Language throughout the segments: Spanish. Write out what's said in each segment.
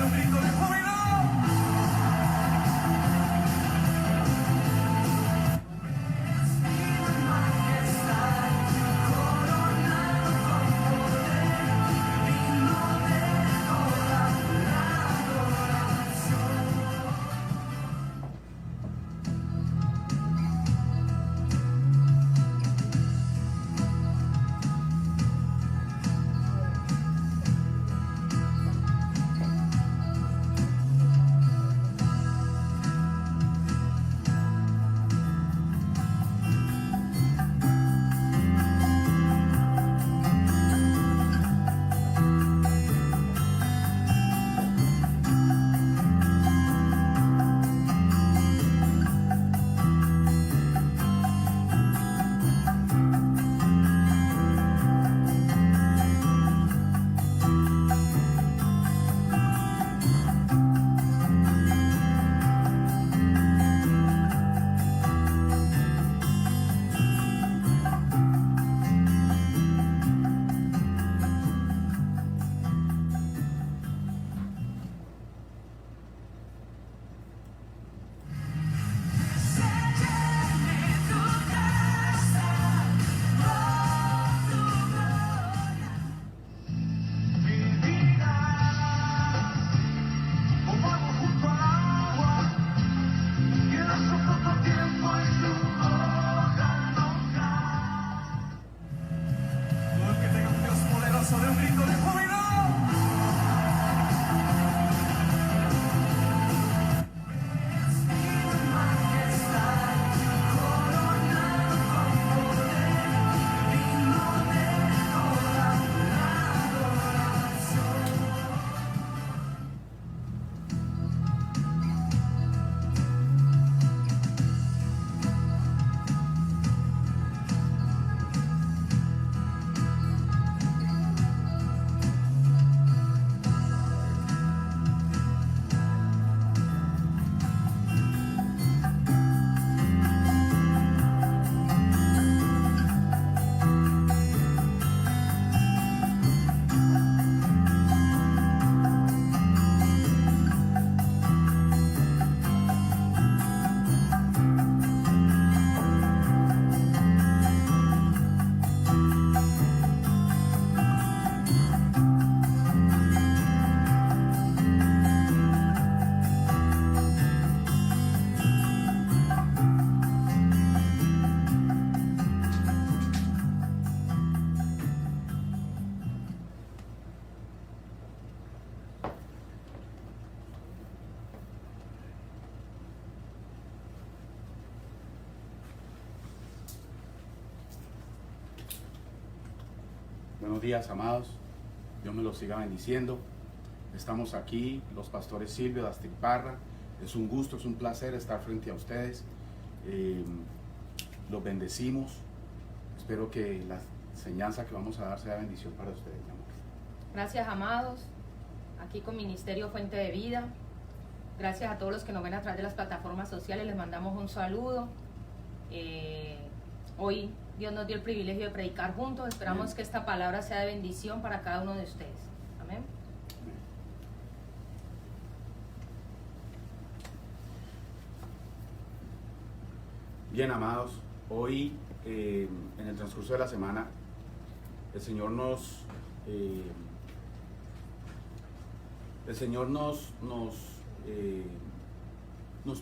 un grito de júbilo. De un grito de júbilo. Buenos días, amados. Dios me los siga bendiciendo. Estamos aquí, los pastores Silvio de Astrid Parra. Es un gusto, es un placer estar frente a ustedes. Los bendecimos. Espero que la enseñanza que vamos a dar sea bendición para ustedes, mi amor. Gracias, amados. Aquí con Ministerio Fuente de Vida. Gracias a todos los que nos ven a través de las plataformas sociales. Les mandamos un saludo. Hoy Dios nos dio el privilegio de predicar juntos. Esperamos Amén. Que esta palabra sea de bendición para cada uno de ustedes. Amén. Bien, amados, hoy en el transcurso de la semana el Señor nos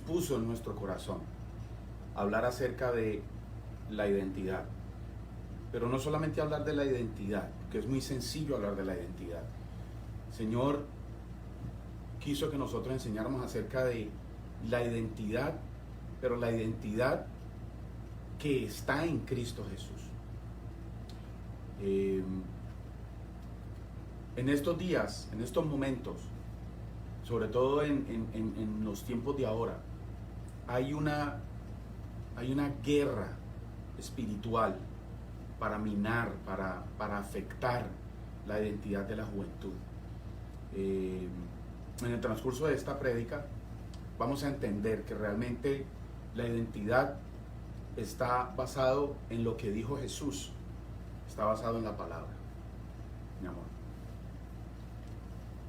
puso en nuestro corazón hablar acerca de la identidad, pero no solamente hablar de la identidad, que es muy sencillo hablar de la identidad. El Señor quiso que nosotros enseñáramos acerca de la identidad, pero la identidad que está en Cristo Jesús. En estos días, en estos momentos, sobre todo en los tiempos de ahora, hay una guerra espiritual para minar, para afectar la identidad de la juventud. En el transcurso de esta prédica vamos a entender que realmente la identidad está basado en lo que dijo Jesús, está basado en la palabra, mi amor.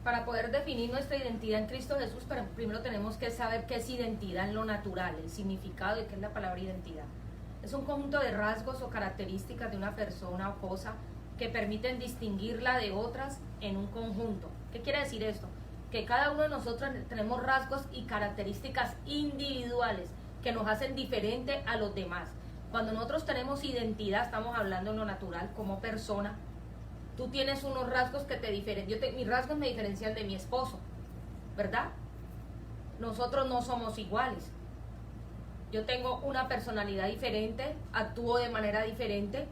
Para poder definir nuestra identidad en Cristo Jesús, pero primero tenemos que saber qué es identidad en lo natural, el significado de qué es la palabra identidad. Es un conjunto de rasgos o características de una persona o cosa que permiten distinguirla de otras en un conjunto. ¿Qué quiere decir esto? Que cada uno de nosotros tenemos rasgos y características individuales que nos hacen diferente a los demás. Cuando nosotros tenemos identidad, estamos hablando en lo natural como persona. Tú tienes unos rasgos que te diferencian. Mis rasgos me diferencian de mi esposo, ¿verdad? Nosotros no somos iguales. Yo tengo una personalidad diferente, actúo de manera diferente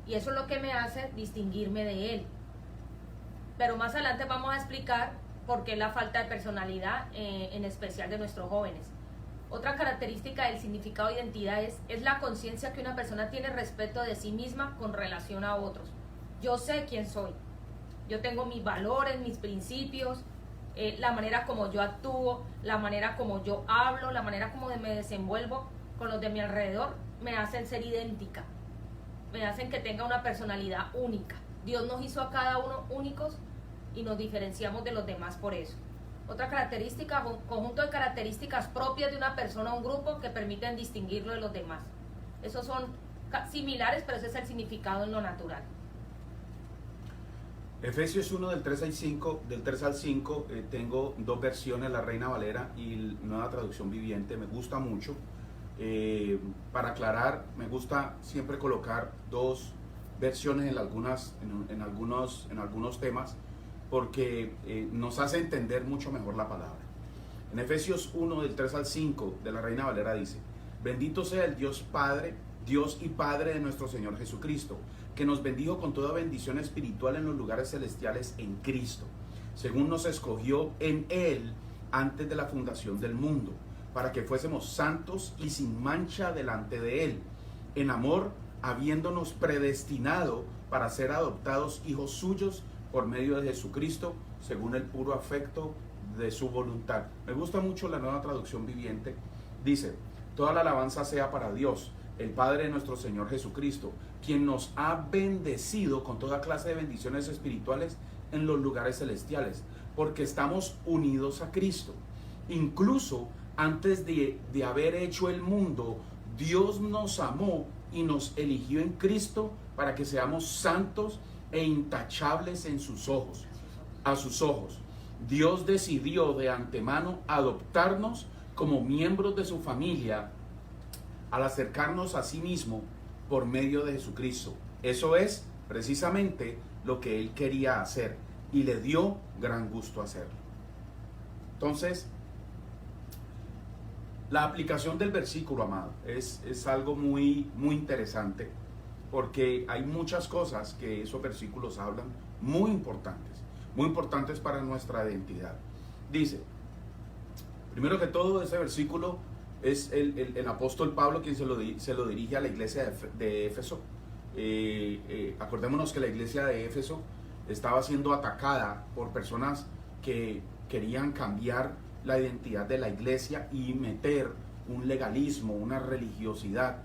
y eso es lo que me hace distinguirme de él. Pero más adelante vamos a explicar por qué la falta de personalidad, en especial de nuestros jóvenes. Otra característica del significado de identidad es la conciencia que una persona tiene respecto de sí misma con relación a otros. Yo sé quién soy, yo tengo mis valores, mis principios, la manera como yo actúo, la manera como yo hablo, la manera como me desenvuelvo con los de mi alrededor, me hacen ser idéntica, me hacen que tenga una personalidad única. Dios nos hizo a cada uno únicos y nos diferenciamos de los demás por eso. Otra característica, un conjunto de características propias de una persona o un grupo que permiten distinguirlo de los demás. Esos son similares, pero ese es el significado en lo natural. Efesios 1 del 3 al 5, tengo dos versiones, la Reina Valera y Nueva Traducción Viviente, me gusta mucho. Para aclarar, me gusta siempre colocar dos versiones en algunos temas porque nos hace entender mucho mejor la palabra. En Efesios 1 del 3 al 5 de la Reina Valera dice: bendito sea el Dios Padre, Dios y Padre de nuestro Señor Jesucristo, que nos bendijo con toda bendición espiritual en los lugares celestiales en Cristo, según nos escogió en Él antes de la fundación del mundo, para que fuésemos santos y sin mancha delante de Él, en amor, habiéndonos predestinado para ser adoptados hijos suyos por medio de Jesucristo, según el puro afecto de su voluntad. Me gusta mucho la Nueva Traducción Viviente. Dice: toda la alabanza sea para Dios, el Padre de nuestro Señor Jesucristo, quien nos ha bendecido con toda clase de bendiciones espirituales en los lugares celestiales, porque estamos unidos a Cristo. Incluso antes de haber hecho el mundo, Dios nos amó y nos eligió en Cristo para que seamos santos e intachables en sus ojos, a sus ojos. Dios decidió de antemano adoptarnos como miembros de su familia al acercarnos a sí mismo por medio de Jesucristo. Eso es precisamente lo que Él quería hacer y le dio gran gusto hacerlo. Entonces, la aplicación del versículo, amado, es algo muy interesante, porque hay muchas cosas que esos versículos hablan muy importantes para nuestra identidad. Dice, primero que todo, ese versículo es el apóstol Pablo quien se lo dirige a la iglesia de Éfeso. Acordémonos que la iglesia de Éfeso estaba siendo atacada por personas que querían cambiar la identidad de la iglesia y meter un legalismo, una religiosidad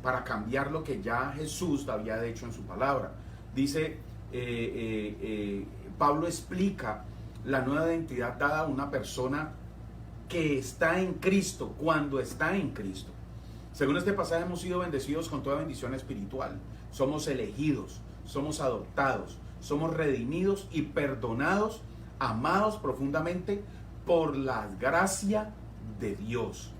para cambiar lo que ya Jesús había hecho en su palabra. Dice, Pablo explica la nueva identidad dada a una persona que está en Cristo, cuando está en Cristo. Según este pasaje, hemos sido bendecidos con toda bendición espiritual. Somos elegidos, somos adoptados, somos redimidos y perdonados, amados profundamente por la gracia de Dios.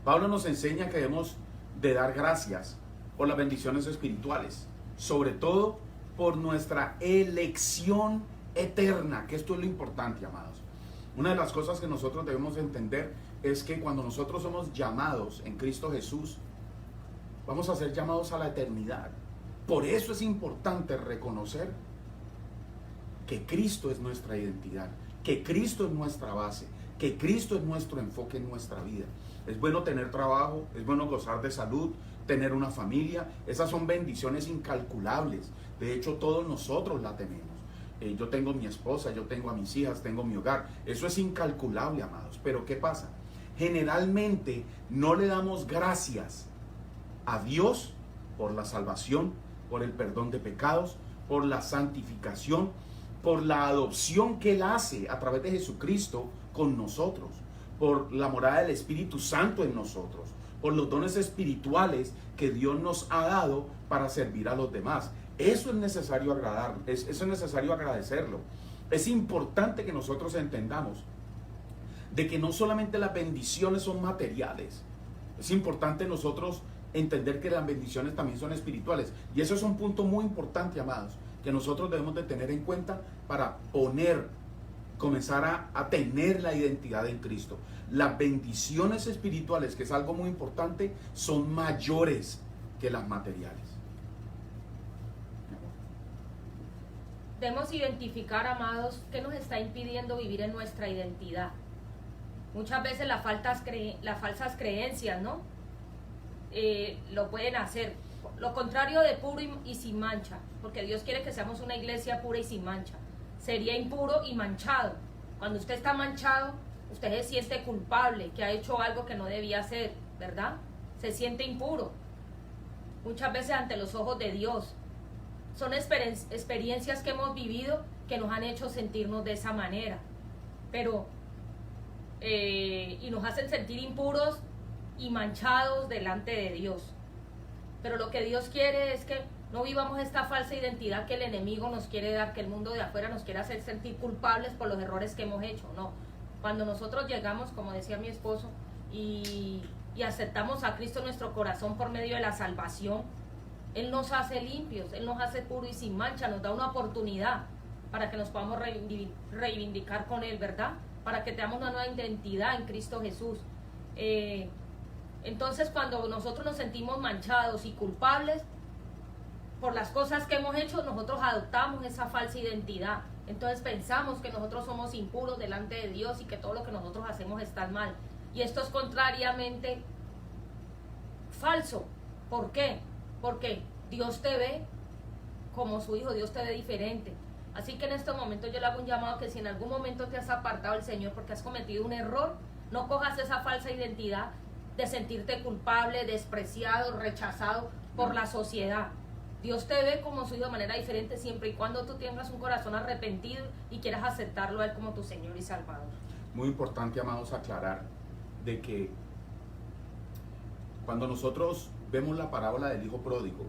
Pablo nos enseña que debemos de dar gracias por las bendiciones espirituales, sobre todo por nuestra elección eterna, que esto es lo importante, amados. Una de las cosas que nosotros debemos entender es que cuando nosotros somos llamados en Cristo Jesús, vamos a ser llamados a la eternidad. Por eso es importante reconocer que Cristo es nuestra identidad, que Cristo es nuestra base, que Cristo es nuestro enfoque en nuestra vida. Es bueno tener trabajo, es bueno gozar de salud, tener una familia. Esas son bendiciones incalculables. De hecho, todos nosotros la tenemos. Yo tengo mi esposa, yo tengo a mis hijas, tengo mi hogar. Eso es incalculable, amados. Pero ¿qué pasa? Generalmente no le damos gracias a Dios por la salvación, por el perdón de pecados, por la santificación por la adopción que Él hace a través de Jesucristo con nosotros, por la morada del Espíritu Santo en nosotros, por los dones espirituales que Dios nos ha dado para servir a los demás. Eso es necesario eso es necesario agradecerlo. Es importante que nosotros entendamos de que no solamente las bendiciones son materiales, es importante nosotros entender que las bendiciones también son espirituales. Y eso es un punto muy importante, amados, que nosotros debemos de tener en cuenta para comenzar a tener la identidad en Cristo. Las bendiciones espirituales, que es algo muy importante, son mayores que las materiales. Debemos identificar, amados, qué nos está impidiendo vivir en nuestra identidad. Muchas veces las falsas creencias, ¿no? Lo pueden hacer. Lo contrario de puro y sin mancha, porque Dios quiere que seamos una iglesia pura y sin mancha. Sería impuro y manchado. Cuando usted está manchado, usted se siente culpable, que ha hecho algo que no debía hacer, ¿verdad? Se siente impuro. Muchas veces ante los ojos de Dios. Son experiencias que hemos vivido que nos han hecho sentirnos de esa manera. Pero, y nos hacen sentir impuros y manchados delante de Dios. Pero lo que Dios quiere es que no vivamos esta falsa identidad que el enemigo nos quiere dar, que el mundo de afuera nos quiere hacer sentir culpables por los errores que hemos hecho. No, cuando nosotros llegamos, como decía mi esposo, y aceptamos a Cristo en nuestro corazón por medio de la salvación, Él nos hace limpios, Él nos hace puros y sin mancha, nos da una oportunidad para que nos podamos reivindicar con Él, ¿verdad? Para que tengamos una nueva identidad en Cristo Jesús. Entonces, cuando nosotros nos sentimos manchados y culpables por las cosas que hemos hecho, nosotros adoptamos esa falsa identidad. Entonces pensamos que nosotros somos impuros delante de Dios y que todo lo que nosotros hacemos está mal. Y esto es contrariamente falso. ¿Por qué? Porque Dios te ve como su hijo, Dios te ve diferente. Así que en este momento yo le hago un llamado que si en algún momento te has apartado del Señor porque has cometido un error, no cojas esa falsa identidad de sentirte culpable, despreciado, rechazado por la sociedad. Dios te ve como su hijo de manera diferente siempre y cuando tú tengas un corazón arrepentido y quieras aceptarlo a Él como tu Señor y Salvador. Muy importante, amados, aclarar de que cuando nosotros vemos la parábola del hijo pródigo,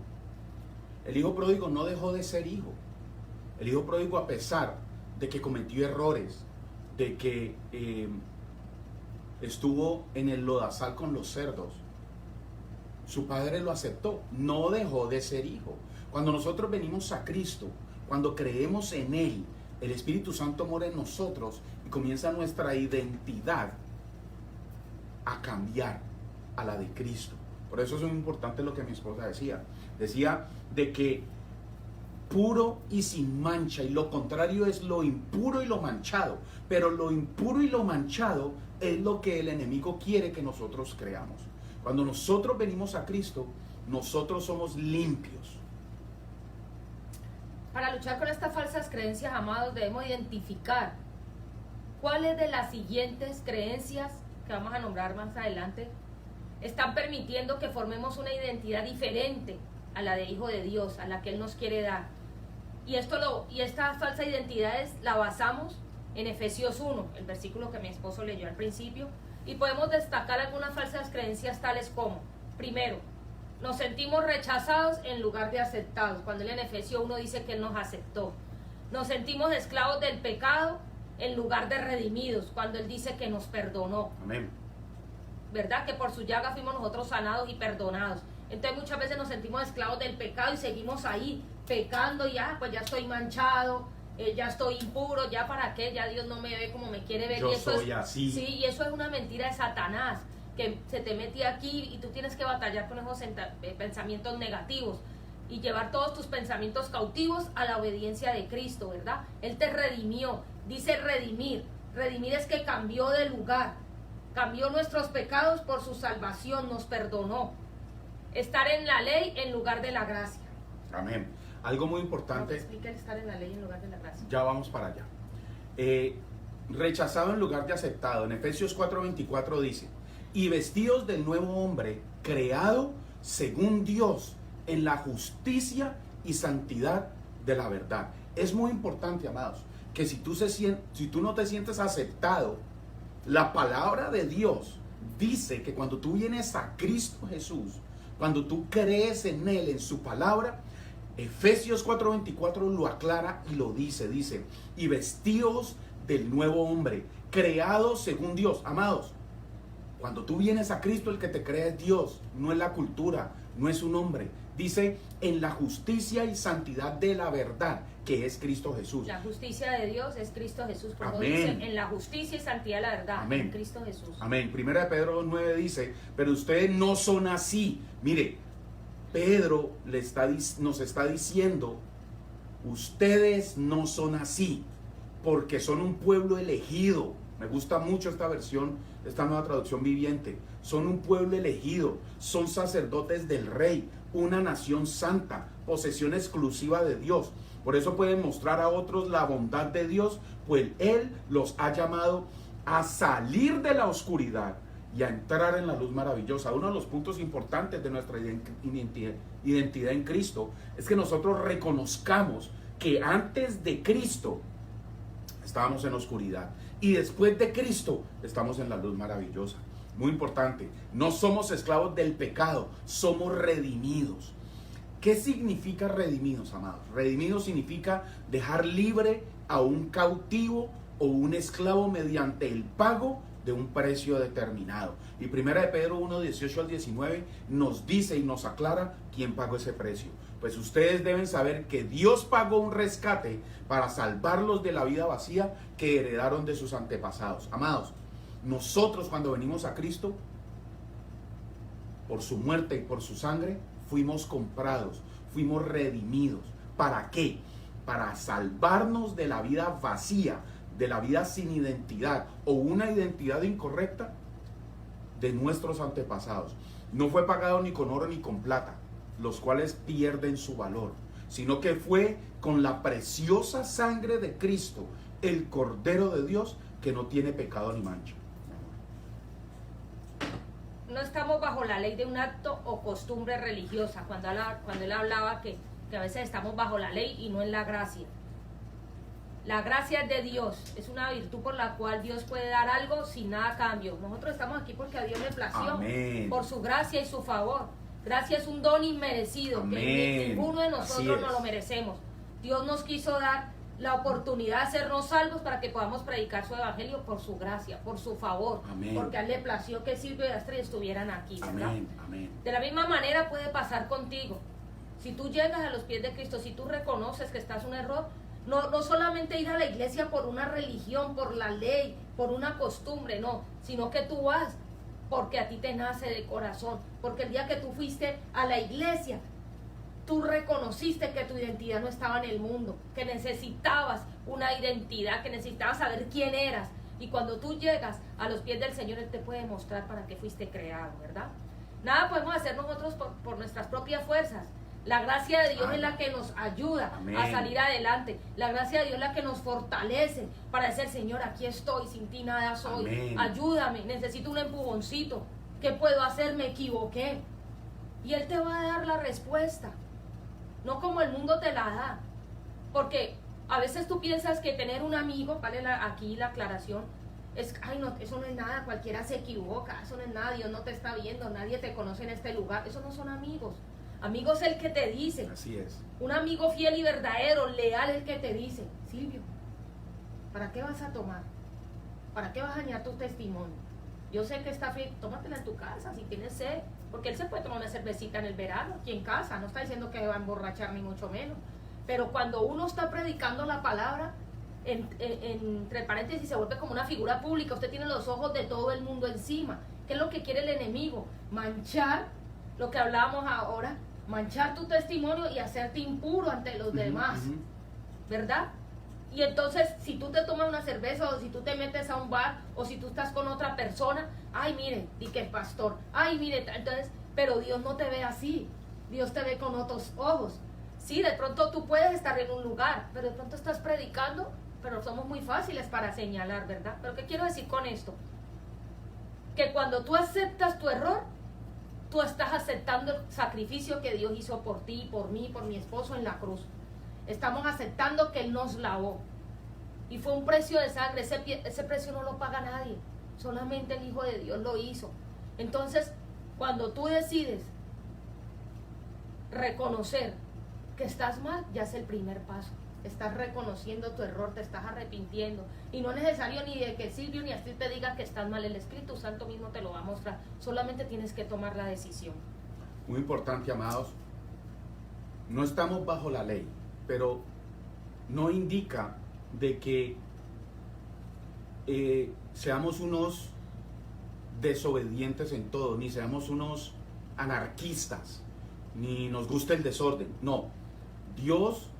el hijo pródigo no dejó de ser hijo. El hijo pródigo, a pesar de que cometió errores, de que estuvo en el lodazal con los cerdos, su padre lo aceptó, no dejó de ser hijo. Cuando nosotros venimos a Cristo, cuando creemos en Él, el Espíritu Santo mora en nosotros y comienza nuestra identidad a cambiar a la de Cristo. Por eso es muy importante lo que mi esposa decía. Decía de que puro y sin mancha, y lo contrario es lo impuro y lo manchado. Pero lo impuro y lo manchado es lo que el enemigo quiere que nosotros creamos. Cuando nosotros venimos a Cristo, nosotros somos limpios. Para luchar con estas falsas creencias, amados, debemos identificar cuáles de las siguientes creencias que vamos a nombrar más adelante están permitiendo que formemos una identidad diferente a la de hijo de Dios, a la que Él nos quiere dar. Y estas falsas identidades la basamos en Efesios 1, el versículo que mi esposo leyó al principio, y podemos destacar algunas falsas creencias tales como, primero, nos sentimos rechazados en lugar de aceptados, cuando él en Efesios 1 dice que Él nos aceptó. Nos sentimos esclavos del pecado en lugar de redimidos, cuando Él dice que nos perdonó. Amén. ¿Verdad? Que por su llaga fuimos nosotros sanados y perdonados. Entonces muchas veces nos sentimos esclavos del pecado y seguimos ahí pecando, ya pues ya estoy manchado, ya estoy impuro, ya para qué, ya Dios no me ve como me quiere ver. Yo y eso soy así. Sí, y eso es una mentira de Satanás, que se te mete aquí y tú tienes que batallar con esos pensamientos negativos y llevar todos tus pensamientos cautivos a la obediencia de Cristo, ¿verdad? Él te redimió, dice redimir. Redimir es que cambió de lugar, cambió nuestros pecados por su salvación, nos perdonó. Estar en la ley en lugar de la gracia. Amén. Algo muy importante. Explica el estar en la ley en lugar de la gracia. Ya vamos para allá. Rechazado en lugar de aceptado. En Efesios 4:24 dice: y vestidos del nuevo hombre, creado según Dios, en la justicia y santidad de la verdad. Es muy importante, amados, que si tú no te sientes aceptado, la palabra de Dios dice que cuando tú vienes a Cristo Jesús, cuando tú crees en Él, en su palabra, Efesios 4:24 lo aclara y lo dice, y vestíos del nuevo hombre, creados según Dios. Amados, cuando tú vienes a Cristo, el que te crea es Dios, no es la cultura, no es un hombre. Dice, en la justicia y santidad de la verdad, que es Cristo Jesús. La justicia de Dios es Cristo Jesús. Como Amén. dice, en la justicia y santidad de la verdad, Amén. en Cristo Jesús. Amén. Primera de Pedro 2:9 dice, pero ustedes no son así. Mire, Pedro nos está diciendo, ustedes no son así, porque son un pueblo elegido. Me gusta mucho esta versión, esta nueva traducción viviente. Son un pueblo elegido, son sacerdotes del rey, una nación santa, posesión exclusiva de Dios. Por eso pueden mostrar a otros la bondad de Dios, pues Él los ha llamado a salir de la oscuridad y a entrar en la luz maravillosa. Uno de los puntos importantes de nuestra identidad en Cristo es que nosotros reconozcamos que antes de Cristo estábamos en oscuridad y después de Cristo estamos en la luz maravillosa. Muy importante, no somos esclavos del pecado, somos redimidos. ¿Qué significa redimidos, amados? Redimidos significa dejar libre a un cautivo o un esclavo mediante el pago de un precio determinado. Y primera de Pedro 1:18 al 19 nos dice y nos aclara quién pagó ese precio. Pues ustedes deben saber que Dios pagó un rescate para salvarlos de la vida vacía que heredaron de sus antepasados. Amados, nosotros cuando venimos a Cristo, por su muerte y por su sangre, fuimos comprados, fuimos redimidos. ¿Para qué? Para salvarnos de la vida vacía, de la vida sin identidad o una identidad incorrecta de nuestros antepasados. No fue pagado ni con oro ni con plata, los cuales pierden su valor, sino que fue con la preciosa sangre de Cristo, el Cordero de Dios, que no tiene pecado ni mancha. No estamos bajo la ley de un acto o costumbre religiosa, cuando él hablaba que a veces estamos bajo la ley y no en la gracia. La gracia es de Dios, es una virtud por la cual Dios puede dar algo sin nada a cambio. Nosotros estamos aquí porque a Dios le plació, Amén. por su gracia y su favor. Gracia es un don inmerecido, Amén. que ninguno de Así nosotros es. nos lo merecemos. Dios nos quiso dar la oportunidad de hacernos salvos para que podamos predicar su evangelio por su gracia, por su favor, Amén. porque a él le plació que Silvio y Astrid estuvieran aquí, ¿verdad? Amén, amén. De la misma manera puede pasar contigo. Si tú llegas a los pies de Cristo, si tú reconoces que estás en un error, no solamente ir a la iglesia por una religión, por la ley, por una costumbre, no, sino que tú vas porque a ti te nace de corazón, porque el día que tú fuiste a la iglesia, tú reconociste que tu identidad no estaba en el mundo, que necesitabas una identidad, que necesitabas saber quién eras. Y cuando tú llegas a los pies del Señor, Él te puede mostrar para qué fuiste creado, ¿verdad? Nada podemos hacer nosotros por nuestras propias fuerzas. La gracia de Dios Amén. es la que nos ayuda Amén. a salir adelante. La gracia de Dios es la que nos fortalece para decir, Señor, aquí estoy, sin ti nada soy. Amén. Ayúdame, necesito un empujoncito. ¿Qué puedo hacer? Me equivoqué. Y Él te va a dar la respuesta. No como el mundo te la da. Porque a veces tú piensas que tener un amigo, vale aquí la aclaración, es, ay no, eso no es nada, cualquiera se equivoca, eso no es nada, Dios no te está viendo, nadie te conoce en este lugar. Esos no son amigos. Amigo es el que te dice. Así es. Un amigo fiel y verdadero, leal, el que te dice, Silvio, ¿para qué vas a tomar? ¿Para qué vas a dañar tu testimonio? Yo sé que está frío, tómatela en tu casa si tienes sed, porque él se puede tomar una cervecita en el verano, aquí en casa, no está diciendo que va a emborrachar ni mucho menos. Pero cuando uno está predicando la palabra, entre paréntesis se vuelve como una figura pública, usted tiene los ojos de todo el mundo encima. ¿Qué es lo que quiere el enemigo? Manchar lo que hablábamos ahora, manchar tu testimonio y hacerte impuro ante los demás, ¿verdad? Y entonces, si tú te tomas una cerveza o si tú te metes a un bar o si tú estás con otra persona, ay, mire, di que es pastor, ay, mire, entonces, pero Dios no te ve así, Dios te ve con otros ojos. Sí, de pronto tú puedes estar en un lugar, pero de pronto estás predicando, pero somos muy fáciles para señalar, ¿verdad? Pero ¿qué quiero decir con esto? Que cuando tú aceptas tu error, tú estás aceptando el sacrificio que Dios hizo por ti, por mí, por mi esposo en la cruz. Estamos aceptando que Él nos lavó. y fue un precio de sangre. Ese precio no lo paga nadie, solamente el Hijo de Dios lo hizo. Entonces, cuando tú decides reconocer que estás mal, ya es el primer paso. Estás reconociendo tu error, te estás arrepintiendo. Y no es necesario ni de que Silvio ni así te diga que estás mal. El Espíritu Santo mismo te lo va a mostrar. Solamente tienes que tomar la decisión. Muy importante, amados. No estamos bajo la ley, pero no indica de que seamos unos desobedientes en todo, ni seamos unos anarquistas, ni nos gusta el desorden. No, Dios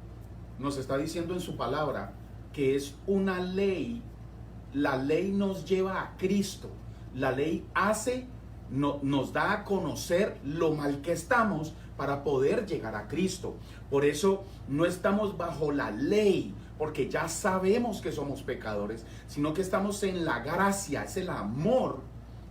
nos está diciendo en su palabra que es una ley. La ley nos lleva a Cristo. La ley nos da a conocer lo mal que estamos para poder llegar a Cristo. Por eso no estamos bajo la ley, porque ya sabemos que somos pecadores, sino que estamos en la gracia. Es el amor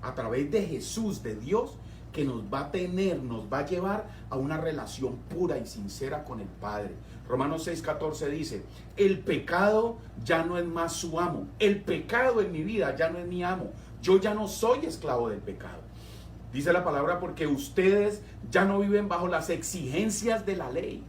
a través de Jesús, de Dios, que nos va a llevar a una relación pura y sincera con el Padre. Romanos 6:14 dice: el pecado ya no es más su amo. El pecado en mi vida ya no es mi amo. Yo ya no soy esclavo del pecado. Dice la palabra, porque ustedes ya no viven bajo las exigencias de la ley.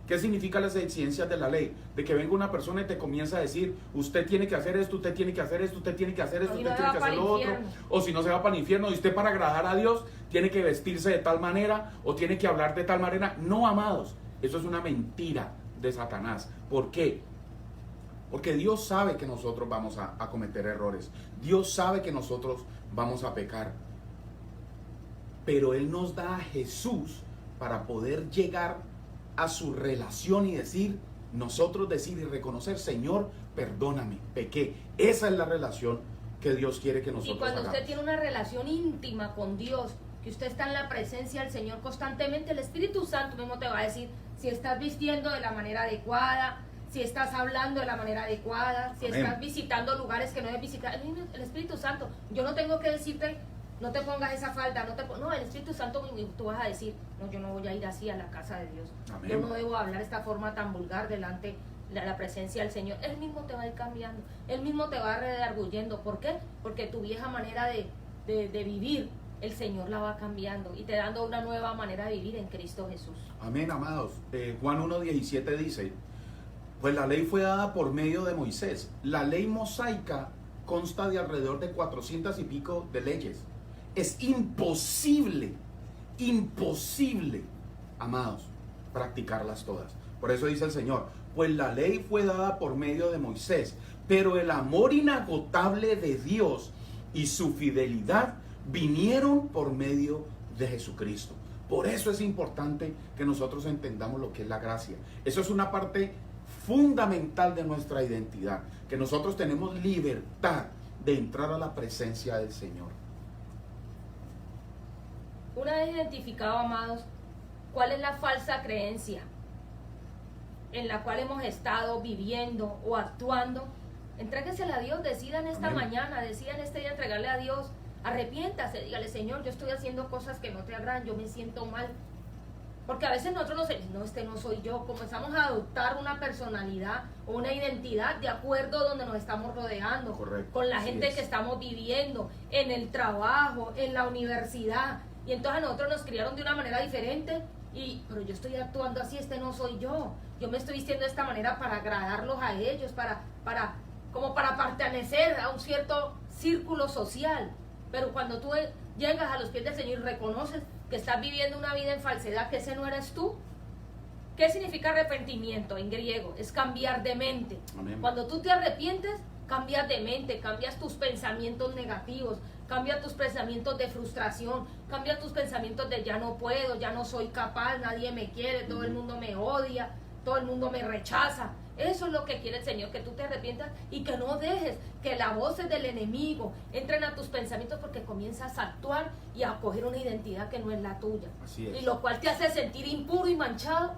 ¿Qué significa las exigencias de la ley? De que venga una persona y te comienza a decir: usted tiene que hacer esto, usted tiene que hacer esto, usted tiene que hacer esto, usted tiene que hacer lo otro. O si no, se va para el infierno. Y usted, para agradar a Dios, tiene que vestirse de tal manera o tiene que hablar de tal manera. No, amados, eso es una mentira de Satanás. ¿Por qué? Porque Dios sabe que nosotros vamos a cometer errores. Dios sabe que nosotros vamos a pecar. Pero Él nos da a Jesús para poder llegar a su relación y decir y reconocer: Señor, perdóname, pequé. Esa es la relación que Dios quiere que nosotros hagamos. Y cuando usted tiene una relación íntima con Dios, que usted está en la presencia del Señor constantemente, el Espíritu Santo mismo te va a decir si estás vistiendo de la manera adecuada, si estás hablando de la manera adecuada, si estás visitando lugares que no debes visitar. El Espíritu Santo, yo no tengo que decirte: no te pongas esa falda, no, el Espíritu Santo, tú vas a decir: no, yo no voy a ir así a la casa de Dios. Amén. Yo no debo hablar de esta forma tan vulgar delante de la presencia del Señor. Él mismo te va a ir cambiando, Él mismo te va redarguyendo. ¿Por qué? Porque tu vieja manera de vivir, el Señor la va cambiando y te dando una nueva manera de vivir en Cristo Jesús. Amén, amados. Juan 1:17 dice: pues la ley fue dada por medio de Moisés. La ley mosaica consta de alrededor de 400 y pico de leyes. Es imposible, amados, practicarlas todas. Por eso dice el Señor: pues la ley fue dada por medio de Moisés, pero el amor inagotable de Dios y su fidelidad vinieron por medio de Jesucristo. Por eso es importante que nosotros entendamos lo que es la gracia. Eso es una parte fundamental de nuestra identidad, que nosotros tenemos libertad de entrar a la presencia del Señor. Una vez identificado, amados, cuál es la falsa creencia en la cual hemos estado viviendo o actuando, entréguesela a Dios. Decidan esta mañana, decidan este día entregarle a Dios. Arrepiéntase, dígale: Señor, yo estoy haciendo cosas que no te agradan, yo me siento mal. Porque a veces nosotros nos decimos: no, este no soy yo. Comenzamos a adoptar una personalidad o una identidad de acuerdo a donde nos estamos rodeando. Correcto. Con la gente que estamos viviendo, en el trabajo, en la universidad. Y entonces a nosotros nos criaron de una manera diferente. Pero yo estoy actuando así, este no soy yo. Yo me estoy vistiendo de esta manera para agradarlos a ellos, como para pertenecer a un cierto círculo social. Pero cuando tú llegas a los pies del Señor y reconoces que estás viviendo una vida en falsedad, que ese no eres tú. ¿Qué significa arrepentimiento en griego? Es cambiar de mente. Amén. Cuando tú te arrepientes, cambias de mente, cambias tus pensamientos negativos, cambias tus pensamientos de frustración, cambias tus pensamientos de ya no puedo, ya no soy capaz, nadie me quiere, todo el mundo me odia, todo el mundo me rechaza. Eso es lo que quiere el Señor, que tú te arrepientas y que no dejes que las voces del enemigo entren a tus pensamientos, porque comienzas a actuar y a coger una identidad que no es la tuya. Así es. Y lo cual te hace sentir impuro y manchado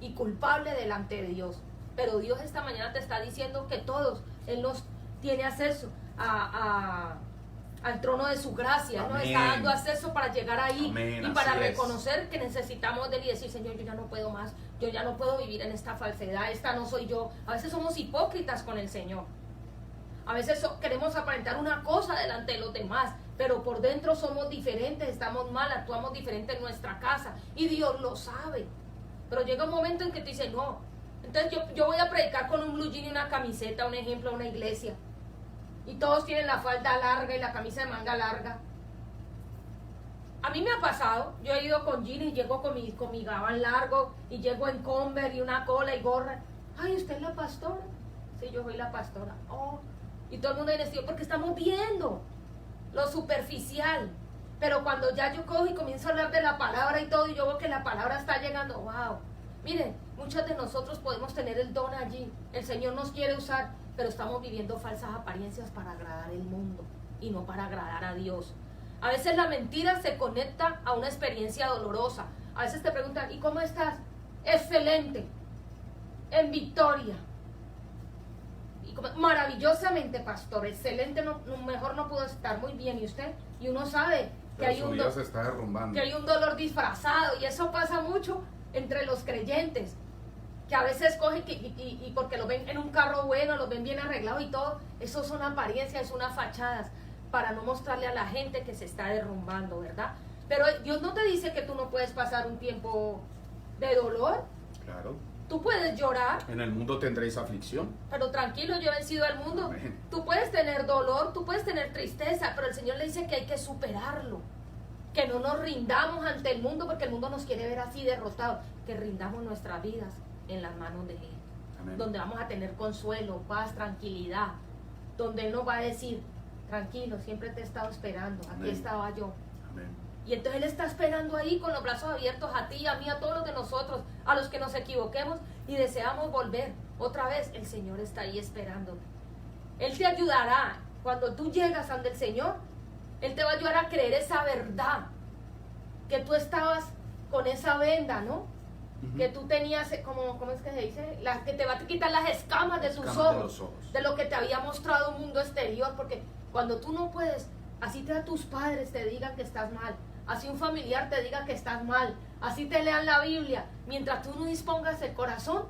y culpable delante de Dios. Pero Dios esta mañana te está diciendo que todos, Él nos tiene acceso al trono de su gracia. Él nos está dando acceso para llegar ahí. Amén. Y para Así reconocer que necesitamos de Él y decir: Señor, yo ya no puedo más, yo ya no puedo vivir en esta falsedad, esta no soy yo. A veces somos hipócritas con el Señor. A veces queremos aparentar una cosa delante de los demás, pero por dentro somos diferentes, estamos mal, actuamos diferente en nuestra casa y Dios lo sabe. Pero llega un momento en que tú dices, no, entonces yo voy a predicar con un blue jean y una camiseta, un ejemplo, a una iglesia. Y todos tienen la falda larga y la camisa de manga larga. A mí me ha pasado, yo he ido con jean y llego con mi gabán largo y llego en Converse y una cola y gorra. Ay, ¿usted es la pastora? Sí, yo soy la pastora. Oh, y todo el mundo viene vestido porque estamos viendo lo superficial. Pero cuando ya yo cojo y comienzo a hablar de la palabra y todo, y yo veo que la palabra está llegando, wow. Miren, muchos de nosotros podemos tener el don allí. El Señor nos quiere usar, pero estamos viviendo falsas apariencias para agradar al mundo y no para agradar a Dios. A veces la mentira se conecta a una experiencia dolorosa. A veces te preguntan, ¿y cómo estás? Excelente, en victoria. Y maravillosamente, pastor, excelente, mejor no pudo estar, muy bien. ¿Y usted? Y uno sabe que hay su vida se está derrumbando. Que hay un dolor disfrazado, y eso pasa mucho entre los creyentes, que a veces cogen y porque lo ven en un carro bueno, lo ven bien arreglado y todo, eso son apariencias, es unas fachadas, para no mostrarle a la gente que se está derrumbando, ¿verdad? Pero Dios no te dice que tú no puedes pasar un tiempo de dolor. Claro. Tú puedes llorar. En el mundo tendréis aflicción. Pero tranquilo, yo he vencido al mundo. Amén. Tú puedes tener dolor, tú puedes tener tristeza, pero el Señor le dice que hay que superarlo. Que no nos rindamos ante el mundo, porque el mundo nos quiere ver así derrotados. Que rindamos nuestras vidas en las manos de Él. Amén. Donde vamos a tener consuelo, paz, tranquilidad. Donde Él nos va a decir, tranquilo, siempre te he estado esperando, aquí Amén. estaba yo. Amén. Y entonces Él está esperando ahí con los brazos abiertos a ti, a mí, a todos los de nosotros, a los que nos equivoquemos y deseamos volver. Otra vez, el Señor está ahí esperándote. Él te ayudará. Cuando tú llegas ante el Señor, Él te va a ayudar a creer esa verdad. Que tú estabas con esa venda, ¿no? Que tú tenías, ¿cómo es que se dice? Que te va a quitar las escamas de tus ojos, de lo que te había mostrado un mundo exterior, porque cuando tú no puedes, así te a tus padres te digan que estás mal, así un familiar te diga que estás mal, así te lean la Biblia, mientras tú no dispongas el corazón,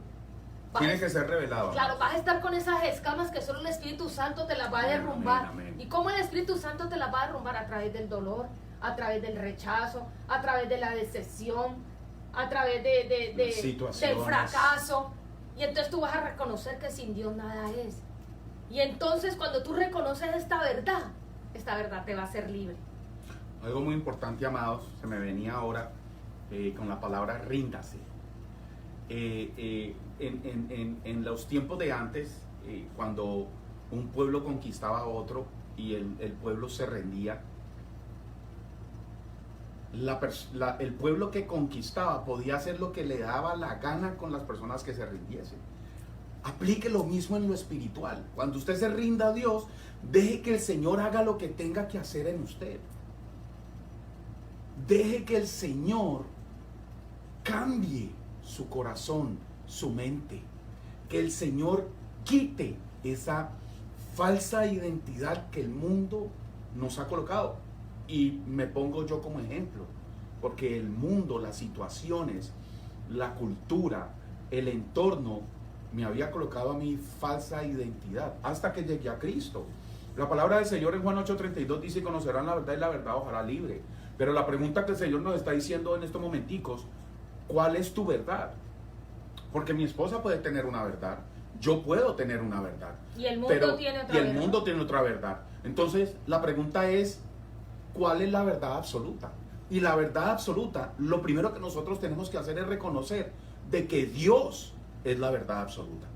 tiene que ser revelado. Claro, vas a estar con esas escamas que solo el Espíritu Santo te las va a derrumbar. Amén, amén. ¿Y cómo el Espíritu Santo te las va a derrumbar? A través del dolor, a través del rechazo, a través de la decepción, a través del fracaso. Y entonces tú vas a reconocer que sin Dios nada es. Y entonces cuando tú reconoces esta verdad te va a hacer libre. Algo muy importante, amados, se me venía ahora con la palabra ríndase. En los tiempos de antes, cuando un pueblo conquistaba a otro y el pueblo se rendía, el pueblo que conquistaba podía hacer lo que le daba la gana con las personas que se rindiesen. Aplique lo mismo en lo espiritual. Cuando usted se rinda a Dios, deje que el Señor haga lo que tenga que hacer en usted. Deje que el Señor cambie su corazón, su mente. Que el Señor quite esa falsa identidad que el mundo nos ha colocado. Y me pongo yo como ejemplo, porque el mundo, las situaciones, la cultura, el entorno me había colocado a mí falsa identidad hasta que llegué a Cristo. La palabra del Señor en Juan 8:32 dice: conocerán la verdad y la verdad os hará libre. Pero la pregunta que el Señor nos está diciendo en estos momenticos: ¿cuál es tu verdad? Porque mi esposa puede tener una verdad, yo puedo tener una verdad, y el mundo tiene otra verdad. Mundo tiene otra verdad. Entonces la pregunta es: ¿cuál es la verdad absoluta? Y la verdad absoluta, lo primero que nosotros tenemos que hacer es reconocer de que Dios es la verdad absoluta,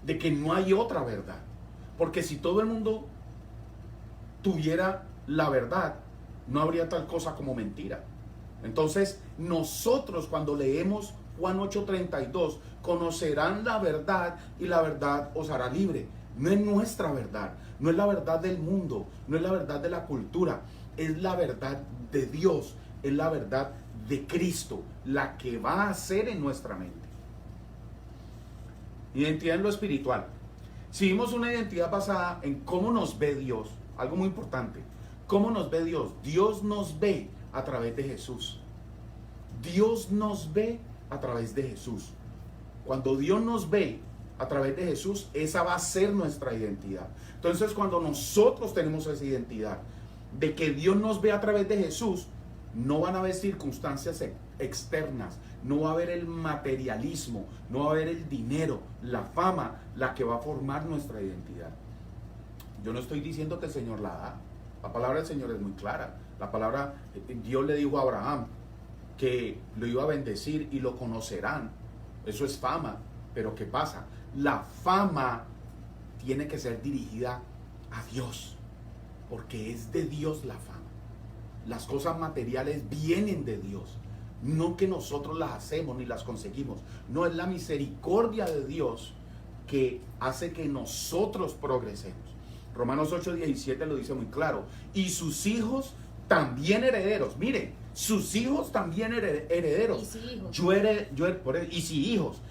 de que no hay otra verdad. Porque si todo el mundo tuviera la verdad, no habría tal cosa como mentira. Entonces nosotros, cuando leemos Juan 8:32, conocerán la verdad y la verdad os hará libre. No es nuestra verdad, no es la verdad del mundo, no es la verdad de la cultura, es la verdad de Dios, es la verdad de Cristo, la que va a hacer en nuestra mente. Identidad en lo espiritual. Si vimos una identidad basada en cómo nos ve Dios, algo muy importante, ¿cómo nos ve Dios? Dios nos ve a través de Jesús. Dios nos ve a través de Jesús. Cuando Dios nos ve, a través de Jesús, esa va a ser nuestra identidad. Entonces, cuando nosotros tenemos esa identidad de que Dios nos ve a través de Jesús, no van a haber circunstancias externas, no va a haber el materialismo, no va a haber el dinero, la fama, la que va a formar nuestra identidad. Yo no estoy diciendo que el Señor la da. La palabra del Señor es muy clara. La palabra, Dios le dijo a Abraham que lo iba a bendecir y lo conocerán. Eso es fama. Pero ¿qué pasa? La fama tiene que ser dirigida a Dios, porque es de Dios la fama. Las cosas materiales vienen de Dios, no que nosotros las hacemos ni las conseguimos. No, es la misericordia de Dios que hace que nosotros progresemos. Romanos 8:17 lo dice muy claro. Y sus hijos también herederos. Miren, sus hijos también herederos. Y si hijos. Y si hijos.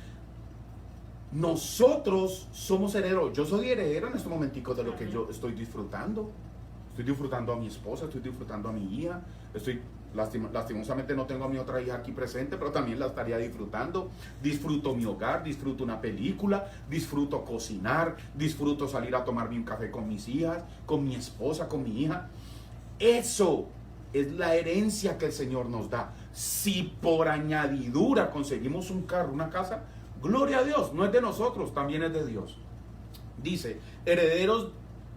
Nosotros somos herederos. Yo soy heredero en este momentico de lo que yo estoy disfrutando. Estoy disfrutando a mi esposa, estoy disfrutando a mi hija. Lastimosamente no tengo a mi otra hija aquí presente, pero también la estaría disfrutando. Disfruto mi hogar, disfruto una película, disfruto cocinar, disfruto salir a tomarme un café con mis hijas, con mi esposa, con mi hija. Eso es la herencia que el Señor nos da. Si por añadidura conseguimos un carro, una casa, gloria a Dios, no es de nosotros, también es de Dios. Dice, herederos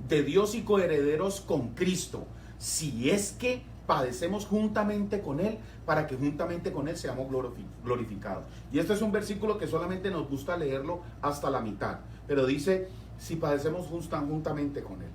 de Dios y coherederos con Cristo, si es que padecemos juntamente con Él, para que juntamente con Él seamos glorificados. Y este es un versículo que solamente nos gusta leerlo hasta la mitad, pero dice, si padecemos juntamente con Él.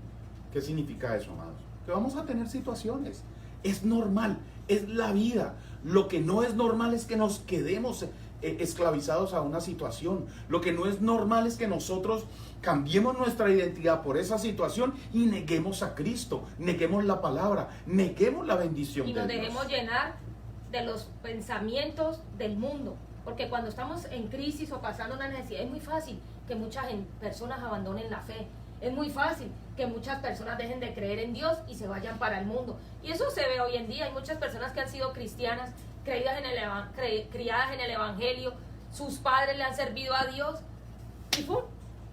¿Qué significa eso, amados? Que vamos a tener situaciones. Es normal, es la vida. Lo que no es normal es que nos quedemos esclavizados a una situación. Lo que no es normal es que nosotros cambiemos nuestra identidad por esa situación y neguemos a Cristo, neguemos la palabra, neguemos la bendición de Dios. Y nos dejemos llenar de los pensamientos del mundo. Porque cuando estamos en crisis o pasando una necesidad, es muy fácil que muchas personas abandonen la fe. Es muy fácil que muchas personas dejen de creer en Dios y se vayan para el mundo. Y eso se ve hoy en día. Hay muchas personas que han sido cristianas, criadas en el Evangelio, sus padres le han servido a Dios y ¡pum!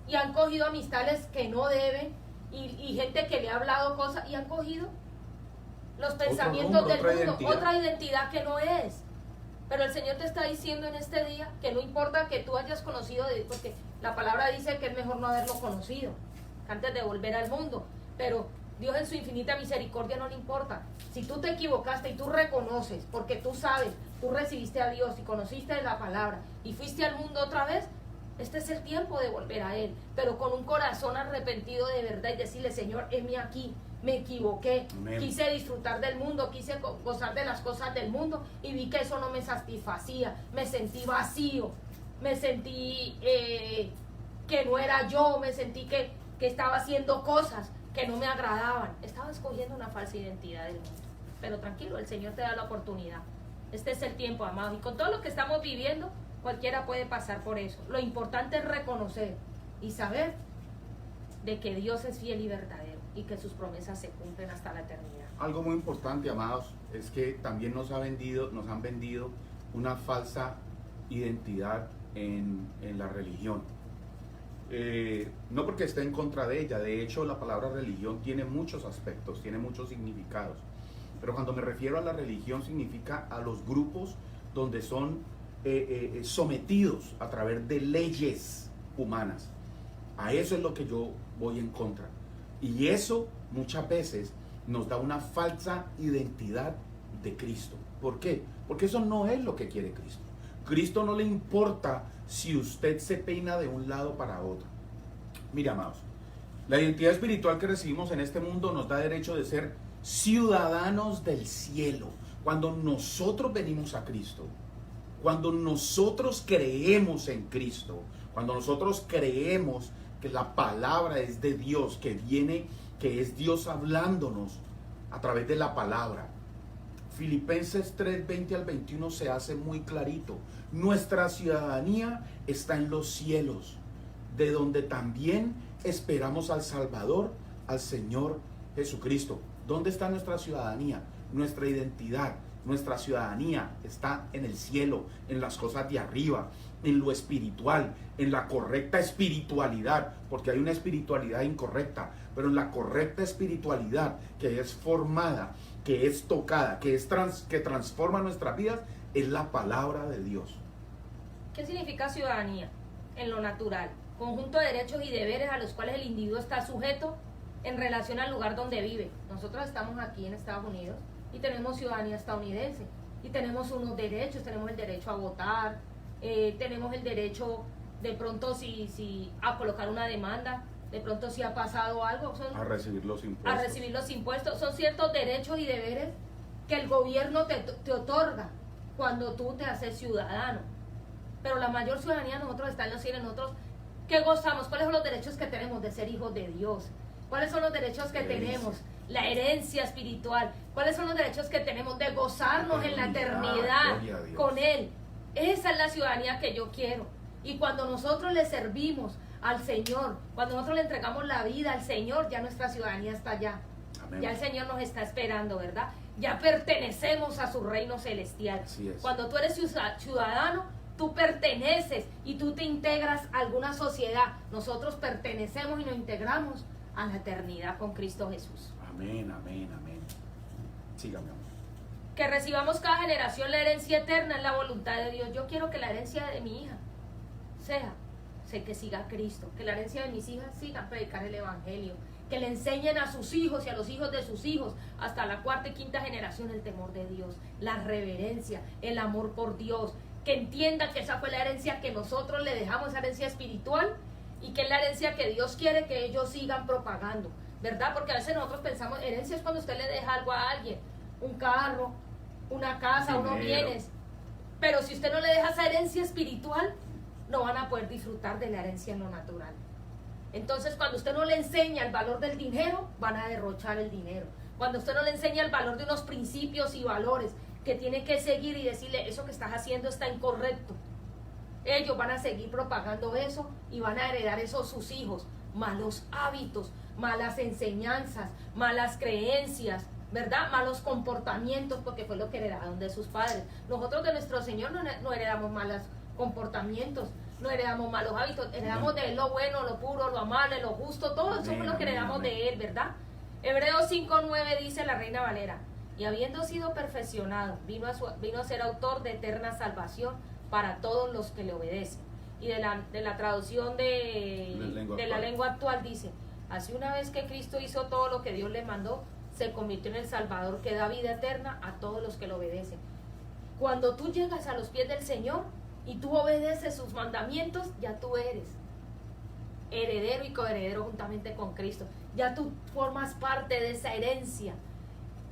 Y han cogido amistades que no deben y gente que le ha hablado cosas y han cogido los pensamientos del mundo, otra identidad que no es. Pero el Señor te está diciendo en este día que no importa que tú hayas conocido de Dios, porque la palabra dice que es mejor no haberlo conocido antes de volver al mundo, pero Dios en su infinita misericordia no le importa. Si tú te equivocaste y tú reconoces, porque tú sabes, tú recibiste a Dios y conociste la palabra y fuiste al mundo otra vez, este es el tiempo de volver a Él, pero con un corazón arrepentido de verdad y decirle, Señor, heme aquí, me equivoqué, Amén. Quise disfrutar del mundo, quise gozar de las cosas del mundo y vi que eso no me satisfacía, me sentí vacío, me sentí que no era yo, me sentí que estaba haciendo cosas que no me agradaban, estaba escogiendo una falsa identidad del mundo. Pero tranquilo, el Señor te da la oportunidad. Este es el tiempo, amados, y con todo lo que estamos viviendo, cualquiera puede pasar por eso. Lo importante es reconocer y saber de que Dios es fiel y verdadero y que sus promesas se cumplen hasta la eternidad. Algo muy importante, amados, es que también nos han vendido una falsa identidad en la religión. No porque esté en contra de ella, de hecho la palabra religión tiene muchos aspectos, tiene muchos significados, pero cuando me refiero a la religión significa a los grupos donde son sometidos a través de leyes humanas. A eso es lo que yo voy en contra, y eso muchas veces nos da una falsa identidad de Cristo. ¿Por qué? Porque eso no es lo que quiere Cristo. Cristo no le importa si usted se peina de un lado para otro. Mira, amados, la identidad espiritual que recibimos en este mundo nos da derecho de ser ciudadanos del cielo. Cuando nosotros venimos a Cristo, cuando nosotros creemos en Cristo, cuando nosotros creemos que la palabra es de Dios, que es Dios hablándonos a través de la palabra. Filipenses 3:20 al 21 se hace muy clarito. Nuestra ciudadanía está en los cielos, de donde también esperamos al Salvador, al Señor Jesucristo. ¿Dónde está nuestra ciudadanía? Nuestra identidad Nuestra ciudadanía está en el cielo, en las cosas de arriba, en lo espiritual, en la correcta espiritualidad, porque hay una espiritualidad incorrecta, pero en la correcta espiritualidad que es formada, que es tocada, que transforma nuestras vidas, es la palabra de Dios. ¿Qué significa ciudadanía? En lo natural, conjunto de derechos y deberes a los cuales el individuo está sujeto en relación al lugar donde vive. Nosotros estamos aquí en Estados Unidos y tenemos ciudadanía estadounidense y tenemos unos derechos, tenemos el derecho a votar, tenemos el derecho de pronto si a colocar una demanda, de pronto si ha pasado algo, A recibir los impuestos. a recibir los impuestos. Son ciertos derechos y deberes que el gobierno te otorga cuando tú te haces ciudadano. Pero la mayor ciudadanía nosotros está en los cielos, nosotros que gozamos. ¿Cuáles son los derechos que tenemos de ser hijos de Dios? ¿Cuáles son los derechos que tenemos? La herencia espiritual. ¿Cuáles son los derechos que tenemos de gozarnos en la eternidad con Él? Esa es la ciudadanía que yo quiero. Y cuando nosotros le servimos al Señor, cuando nosotros le entregamos la vida al Señor, ya nuestra ciudadanía está allá. Amén. Ya el Señor nos está esperando, ¿verdad? Ya pertenecemos a su reino celestial. Así es. Cuando tú eres ciudadano, tú perteneces y tú te integras a alguna sociedad. Nosotros pertenecemos y nos integramos a la eternidad con Cristo Jesús. Amén, amén, amén. Sígame, amor. Que recibamos cada generación la herencia eterna es la voluntad de Dios. Yo quiero que la herencia de mi hija sé que siga a Cristo, que la herencia de mis hijas siga a predicar el evangelio, que le enseñen a sus hijos y a los hijos de sus hijos hasta la cuarta y quinta generación el temor de Dios, la reverencia, el amor por Dios, que entiendan que esa fue la herencia que nosotros le dejamos, esa herencia espiritual, y que es la herencia que Dios quiere que ellos sigan propagando, ¿verdad? Porque a veces nosotros pensamos, herencia es cuando usted le deja algo a alguien, un carro, una casa, unos bienes, pero si usted no le deja esa herencia espiritual, no van a poder disfrutar de la herencia en lo natural. Entonces, cuando usted no le enseña el valor del dinero, van a derrochar el dinero. Cuando usted no le enseña el valor de unos principios y valores que tiene que seguir y decirle, eso que estás haciendo está incorrecto, ellos van a seguir propagando eso y van a heredar eso a sus hijos. Malos hábitos, malas enseñanzas, malas creencias, ¿verdad? Malos comportamientos, porque fue lo que heredaron de sus padres. Nosotros de nuestro Señor no heredamos malos comportamientos, no heredamos malos hábitos, heredamos de Él lo bueno, lo puro, lo amable, lo justo, todo eso fue lo que heredamos de Él, ¿verdad? Hebreos 5:9 dice la Reina Valera, y habiendo sido perfeccionado, vino a ser autor de eterna salvación para todos los que le obedecen. Y de la traducción de la lengua actual dice, así una vez que Cristo hizo todo lo que Dios le mandó, se convirtió en el Salvador que da vida eterna a todos los que lo obedecen. Cuando tú llegas a los pies del Señor y tú obedeces sus mandamientos, ya tú eres heredero y coheredero juntamente con Cristo. Ya tú formas parte de esa herencia.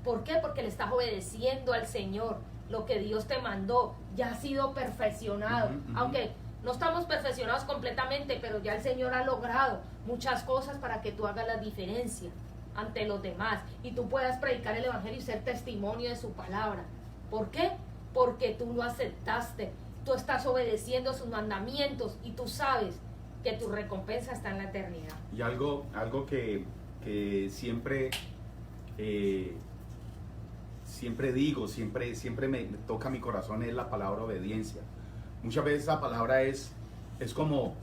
¿Por qué? Porque le estás obedeciendo al Señor. Lo que Dios te mandó ya ha sido perfeccionado. Aunque no estamos perfeccionados completamente, pero ya el Señor ha logrado muchas cosas para que tú hagas la diferencia ante los demás y tú puedas predicar el evangelio y ser testimonio de su palabra. ¿Por qué? Porque tú lo aceptaste, tú estás obedeciendo sus mandamientos y tú sabes que tu recompensa está en la eternidad. Y algo que siempre digo, siempre me toca mi corazón es la palabra obediencia. Muchas veces esa palabra es como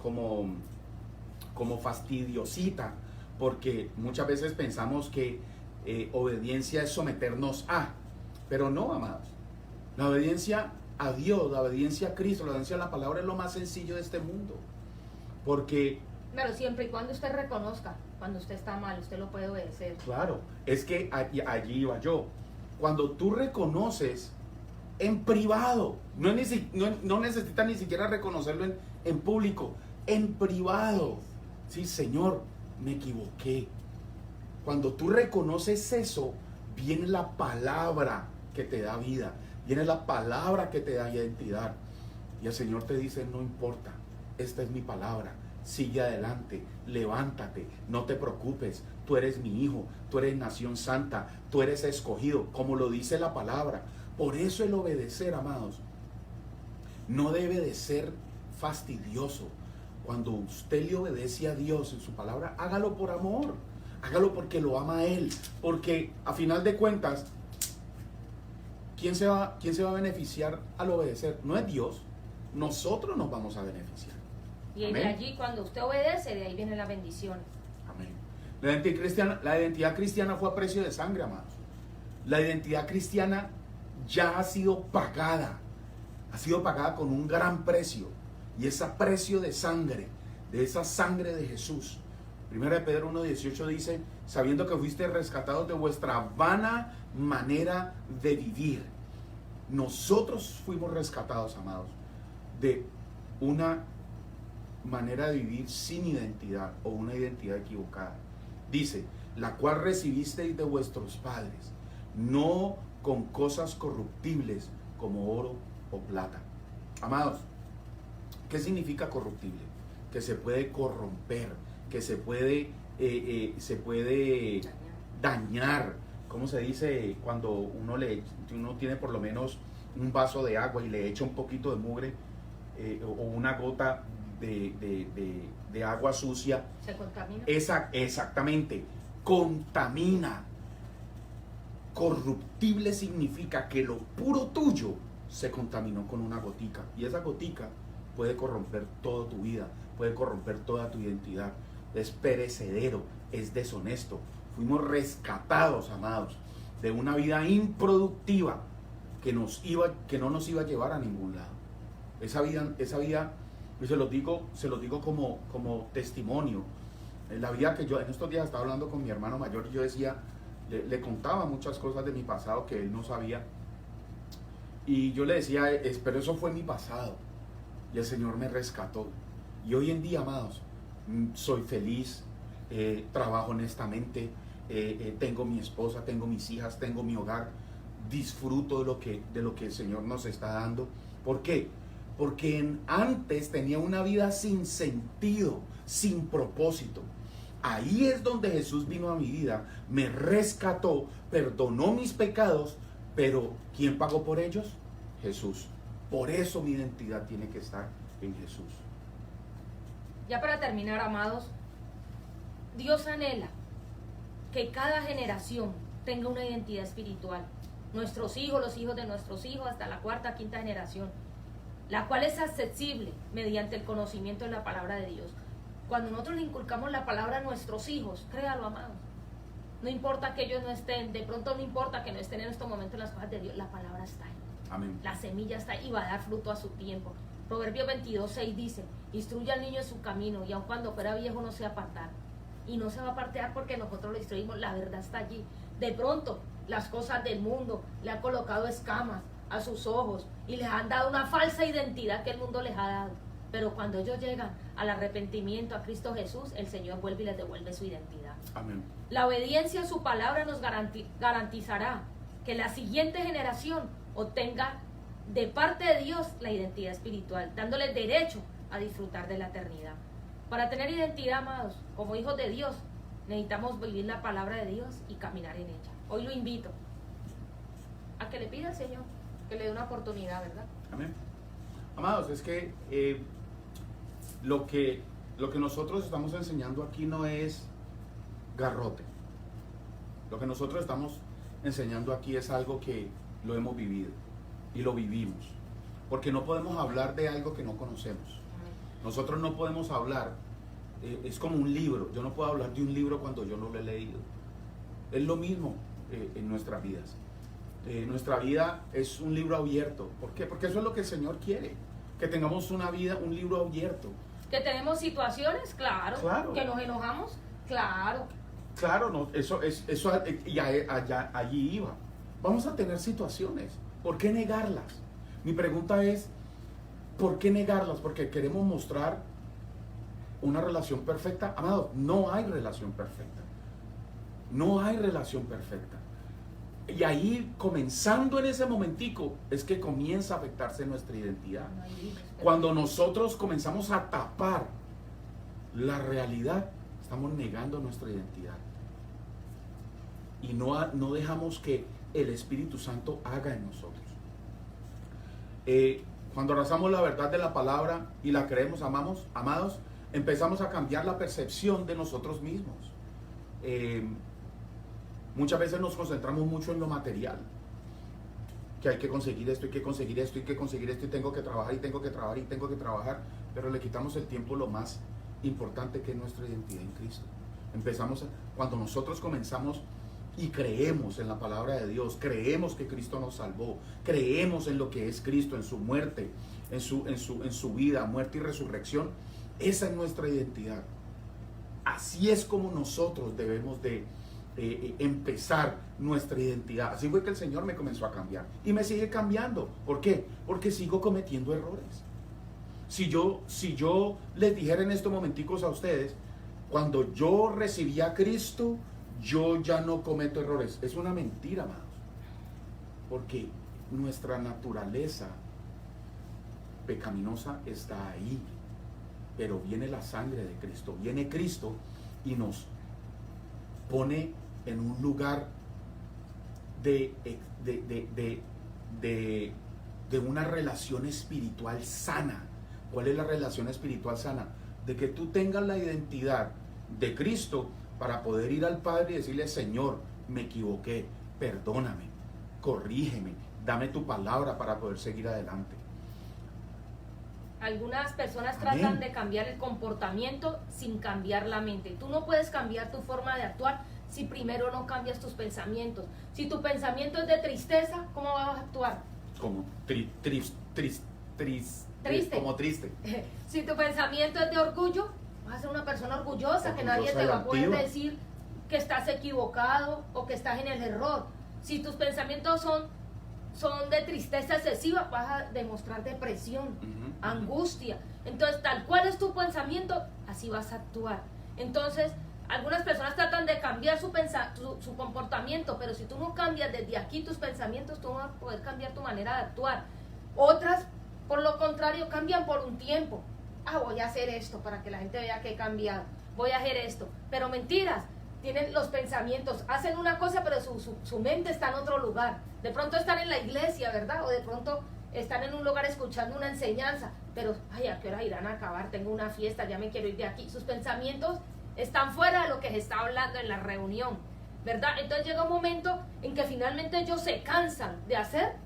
fastidiosita, porque muchas veces pensamos que obediencia es someternos a, pero no, amados. La obediencia a Dios, la obediencia a Cristo, la obediencia a la palabra es lo más sencillo de este mundo, porque... Pero siempre y cuando usted reconozca, cuando usted está mal, usted lo puede obedecer. Claro, es que allí iba yo. Cuando tú reconoces en privado, no necesitas ni siquiera reconocerlo en público, en privado. Sí, Señor, me equivoqué. Cuando tú reconoces eso, viene la palabra que te da vida, viene la palabra que te da identidad. Y el Señor te dice, no importa, esta es mi palabra. Sigue adelante, levántate, no te preocupes, tú eres mi hijo, tú eres nación santa, tú eres escogido, como lo dice la palabra. Por eso el obedecer, amados, no debe de ser fastidioso. Cuando usted le obedece a Dios en su palabra, hágalo por amor, hágalo porque lo ama a Él, porque a final de cuentas, ¿quién se va a beneficiar al obedecer? No es Dios, nosotros nos vamos a beneficiar. Y de Amén. allí, cuando usted obedece, de ahí vienen las bendiciones. Amén. La identidad cristiana fue a precio de sangre, amados. La identidad cristiana ya ha sido pagada con un gran precio, y ese precio de sangre, de esa sangre de Jesús. 1 Pedro 1:18 dice: sabiendo que fuiste rescatados de vuestra vana manera de vivir. Nosotros fuimos rescatados, amados, de una manera de vivir sin identidad, o una identidad equivocada. Dice: la cual recibisteis de vuestros padres, no con cosas corruptibles como oro o plata. Amados, ¿qué significa corruptible? Que se puede corromper, que se puede dañar. ¿Cómo se dice? Cuando uno tiene por lo menos un vaso de agua y le echa un poquito de mugre, o una gota de agua sucia. ¿Se contamina? Exactamente, contamina. Corruptible significa que lo puro tuyo se contaminó con una gotica, y esa gotica puede corromper toda tu vida, puede corromper toda tu identidad. Es perecedero, es deshonesto. Fuimos rescatados, amados, de una vida improductiva que no nos iba a llevar a ningún lado. Esa vida, y se los digo como testimonio. La vida que yo en estos días estaba hablando con mi hermano mayor, y yo decía, le contaba muchas cosas de mi pasado que él no sabía, y yo le decía, pero eso fue mi pasado, y el Señor me rescató, y hoy en día, amados, soy feliz, trabajo honestamente, tengo mi esposa, tengo mis hijas, tengo mi hogar, disfruto de lo que el Señor nos está dando. ¿Por qué? Porque antes tenía una vida sin sentido, sin propósito. Ahí es donde Jesús vino a mi vida, me rescató, perdonó mis pecados, pero ¿quién pagó por ellos? Jesús. Por eso mi identidad tiene que estar en Jesús. Ya para terminar, amados, Dios anhela que cada generación tenga una identidad espiritual. Nuestros hijos, los hijos de nuestros hijos, hasta la cuarta, quinta generación, la cual es accesible mediante el conocimiento de la palabra de Dios. Cuando nosotros le inculcamos la palabra a nuestros hijos, créalo, amados, no importa que ellos no estén, de pronto no importa que no estén en estos momentos en las cosas de Dios, la palabra está ahí. Amén. La semilla está ahí y va a dar fruto a su tiempo. Proverbios 22:6 dice: instruye al niño en su camino, y aun cuando fuera viejo no se apartará. Y no se va a apartar porque nosotros lo instruimos, la verdad está allí. De pronto, las cosas del mundo le han colocado escamas a sus ojos y les han dado una falsa identidad que el mundo les ha dado. Pero cuando ellos llegan al arrepentimiento a Cristo Jesús, el Señor vuelve y les devuelve su identidad. Amén. La obediencia a su palabra nos garantizará que la siguiente generación obtenga de parte de Dios la identidad espiritual, dándoles derecho a disfrutar de la eternidad. Para tener identidad, amados, como hijos de Dios, necesitamos vivir la palabra de Dios y caminar en ella. Hoy lo invito a que le pida al Señor que le dé una oportunidad, ¿verdad? Amén. Amados, es que lo que nosotros estamos enseñando aquí no es garrote. Lo que nosotros estamos enseñando aquí es algo que lo hemos vivido y lo vivimos. Porque no podemos hablar de algo que no conocemos. Nosotros no podemos hablar, es como un libro. Yo no puedo hablar de un libro cuando yo no lo he leído. Es lo mismo en nuestras vidas. Nuestra vida es un libro abierto. ¿Por qué? Porque eso es lo que el Señor quiere. Que tengamos una vida, un libro abierto. Que tenemos situaciones, claro. Que nos enojamos, claro. Claro, no, eso y allí iba. Vamos a tener situaciones. ¿Por qué negarlas? Mi pregunta es, ¿por qué negarlas? Porque queremos mostrar una relación perfecta. Amado, no hay relación perfecta. No hay relación perfecta. Y ahí, comenzando en ese momentico, es que comienza a afectarse nuestra identidad. Cuando nosotros comenzamos a tapar la realidad, estamos negando nuestra identidad. Y no dejamos que el Espíritu Santo haga en nosotros. Cuando abrazamos la verdad de la palabra y la creemos, amados, empezamos a cambiar la percepción de nosotros mismos. Muchas veces nos concentramos mucho en lo material, que porque hay que conseguir esto, hay que conseguir esto, hay que conseguir esto, y tengo que trabajar, y tengo que trabajar, y tengo que trabajar, pero le quitamos el tiempo lo más importante, que es nuestra identidad en Cristo. Cuando nosotros comenzamos y creemos en la palabra de Dios, creemos que Cristo nos salvó, creemos en lo que es Cristo, en su muerte, en su vida, muerte y resurrección, esa es nuestra identidad. Así es como nosotros debemos de empezar nuestra identidad. Así fue que el Señor me comenzó a cambiar y me sigue cambiando. ¿Por qué? Porque sigo cometiendo errores. Si yo les dijera en estos momenticos a ustedes, cuando yo recibí a Cristo, yo ya no cometo errores, es una mentira, amados, porque nuestra naturaleza pecaminosa está ahí, pero viene la sangre de Cristo, viene Cristo y nos pone en un lugar de una relación espiritual sana. ¿Cuál es la relación espiritual sana? De que tú tengas la identidad de Cristo para poder ir al Padre y decirle: Señor, me equivoqué, perdóname, corrígeme, dame tu palabra para poder seguir adelante. Algunas personas Amén. tratan de cambiar el comportamiento sin cambiar la mente. Tú no puedes cambiar tu forma de actuar si primero no cambias tus pensamientos. Si tu pensamiento es de tristeza, ¿cómo vas a actuar? Como Triste. Como triste. Si tu pensamiento es de orgullo, vas a ser una persona orgullosa, que nadie te va a poder altiva. decir que estás equivocado o que estás en el error. Si tus pensamientos son de tristeza excesiva, vas a demostrar depresión, angustia. Entonces, tal cual es tu pensamiento, así vas a actuar. Entonces, algunas personas tratan de cambiar su comportamiento, pero si tú no cambias desde aquí tus pensamientos, tú no vas a poder cambiar tu manera de actuar. Otras, por lo contrario, cambian por un tiempo. Voy a hacer esto para que la gente vea que he cambiado. Voy a hacer esto. Pero mentiras, tienen los pensamientos, hacen una cosa, pero su mente está en otro lugar. De pronto están en la iglesia, ¿verdad? O de pronto están en un lugar escuchando una enseñanza, pero, ¿a qué hora irán a acabar? Tengo una fiesta, ya me quiero ir de aquí. Sus pensamientos están fuera de lo que se está hablando en la reunión, ¿verdad? Entonces llega un momento en que finalmente ellos se cansan de hacer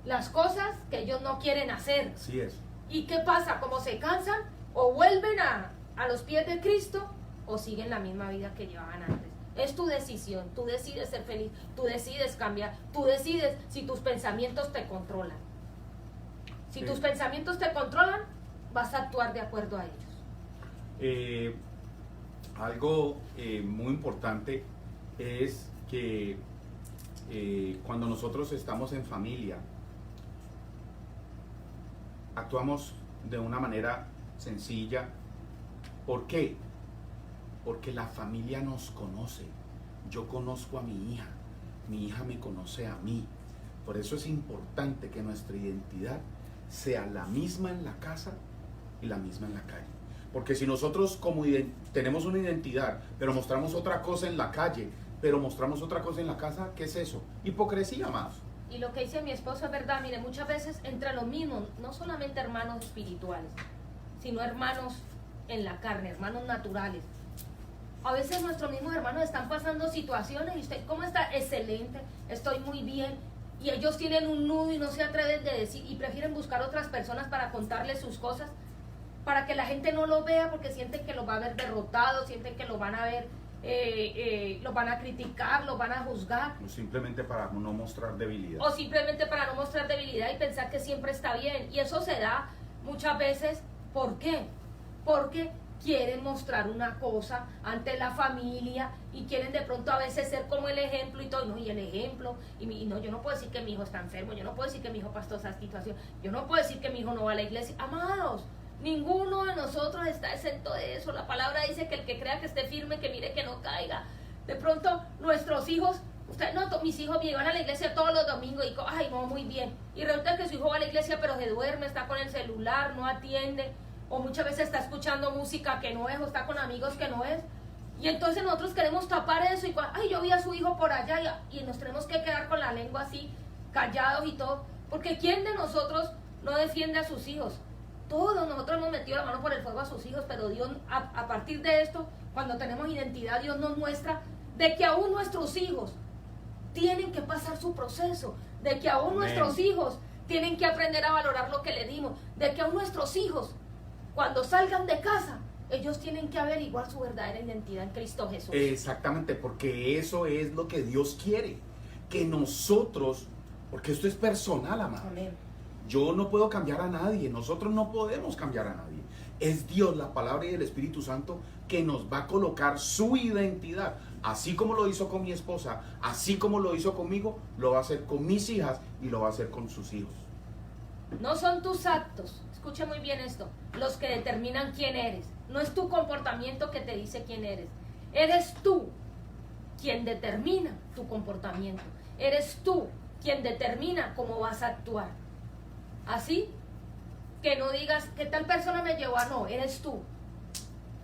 las cosas que ellos no quieren hacer. Así es. ¿Y qué pasa? Como se cansan, o vuelven a los pies de Cristo, o siguen la misma vida que llevaban antes. Es tu decisión, tú decides ser feliz, tú decides cambiar, tú decides si tus pensamientos te controlan. Si Sí. tus pensamientos te controlan, vas a actuar de acuerdo a ellos. Algo muy importante es que cuando nosotros estamos en familia, actuamos de una manera sencilla. ¿Por qué? Porque la familia nos conoce. Yo conozco a mi hija me conoce a mí. Por eso es importante que nuestra identidad sea la misma en la casa y la misma en la calle. Porque si nosotros tenemos una identidad, pero mostramos otra cosa en la calle, pero mostramos otra cosa en la casa, ¿qué es eso? Hipocresía, más. Y lo que dice mi esposo es verdad. Mire, muchas veces entre los mismos, no solamente hermanos espirituales, sino hermanos en la carne, hermanos naturales. A veces nuestros mismos hermanos están pasando situaciones y usted, ¿cómo está? Excelente, estoy muy bien. Y ellos tienen un nudo y no se atreven de decir, y prefieren buscar otras personas para contarles sus cosas, para que la gente no lo vea, porque sienten que los va a ver derrotados, sienten que los van a ver, los van a criticar, los van a juzgar. O simplemente para no mostrar debilidad. O simplemente para no mostrar debilidad y pensar que siempre está bien. Y eso se da muchas veces, ¿por qué? Porque quieren mostrar una cosa ante la familia y quieren de pronto a veces ser como el ejemplo y todo. No, y el ejemplo, y no, yo no puedo decir que mi hijo está enfermo, yo no puedo decir que mi hijo pasó esa situación, yo no puedo decir que mi hijo no va a la iglesia. Amados, ninguno de nosotros está exento de eso. La palabra dice que el que crea que esté firme, que mire que no caiga. De pronto nuestros hijos, usted no, mis hijos llevan a la iglesia todos los domingos y ay, no, muy bien. Y resulta que su hijo va a la iglesia pero se duerme, está con el celular, no atiende, o muchas veces está escuchando música que no es, o está con amigos que no es. Y entonces nosotros queremos tapar eso y ay, yo vi a su hijo por allá y nos tenemos que quedar con la lengua así, callados y todo. Porque ¿quién de nosotros no defiende a sus hijos? Todos nosotros hemos metido la mano por el fuego a sus hijos, pero Dios, a partir de esto, cuando tenemos identidad, Dios nos muestra de que aún nuestros hijos tienen que pasar su proceso, de que aún Amén. nuestros hijos tienen que aprender a valorar lo que le dimos, de que aún nuestros hijos, cuando salgan de casa, ellos tienen que averiguar su verdadera identidad en Cristo Jesús. Exactamente, porque eso es lo que Dios quiere, que nosotros, porque esto es personal, amado. Amén. Yo no puedo cambiar a nadie, nosotros no podemos cambiar a nadie. Es Dios, la palabra y el Espíritu Santo que nos va a colocar su identidad. Así como lo hizo con mi esposa, así como lo hizo conmigo, lo va a hacer con mis hijas y lo va a hacer con sus hijos. No son tus actos, escucha muy bien esto, los que determinan quién eres. No es tu comportamiento que te dice quién eres. Eres tú quien determina tu comportamiento. Eres tú quien determina cómo vas a actuar. Así que no digas que tal persona me llevó a no, eres tú.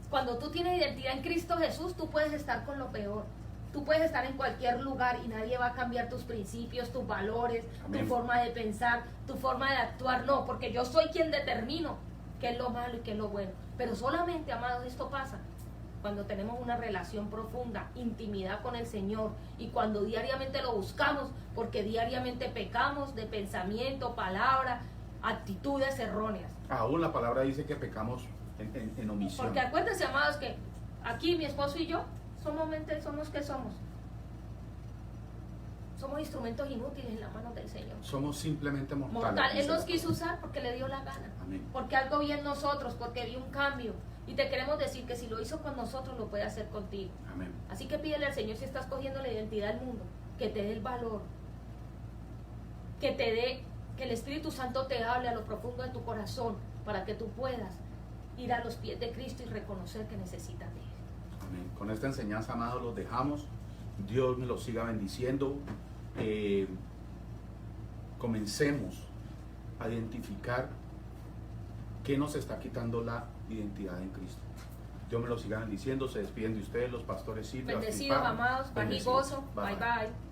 Cuando tú tienes identidad en Cristo Jesús, tú puedes estar con lo peor. Tú puedes estar en cualquier lugar y nadie va a cambiar tus principios, tus valores, Amén. tu forma de pensar, tu forma de actuar. No, porque yo soy quien determino qué es lo malo y qué es lo bueno. Pero solamente, amados, esto pasa cuando tenemos una relación profunda, intimidad con el Señor, y cuando diariamente lo buscamos, porque diariamente pecamos de pensamiento, palabra, actitudes erróneas. Aún la palabra dice que pecamos en omisión. Porque acuérdense, amados, que aquí mi esposo y yo somos que somos. Somos instrumentos inútiles en las manos del Señor. Somos simplemente mortales. Mortal. Él dice nos la quiso palabra. usar porque le dio la gana. Amén. Porque algo vio en nosotros, porque vio un cambio. Y te queremos decir que si lo hizo con nosotros, lo puede hacer contigo. Amén. Así que pídele al Señor, si estás cogiendo la identidad del mundo, que te dé el valor, que te dé, que el Espíritu Santo te hable a lo profundo de tu corazón, para que tú puedas ir a los pies de Cristo y reconocer que necesitas de Él. Amén. Con esta enseñanza, amados, los dejamos. Dios me los siga bendiciendo. Comencemos a identificar qué nos está quitando la identidad en Cristo. Dios me los siga bendiciendo. Se despiden de ustedes los pastores Silvia. Bendecidos, amados, paz y Bendecidos. gozo. Bye, Bye, bye. bye.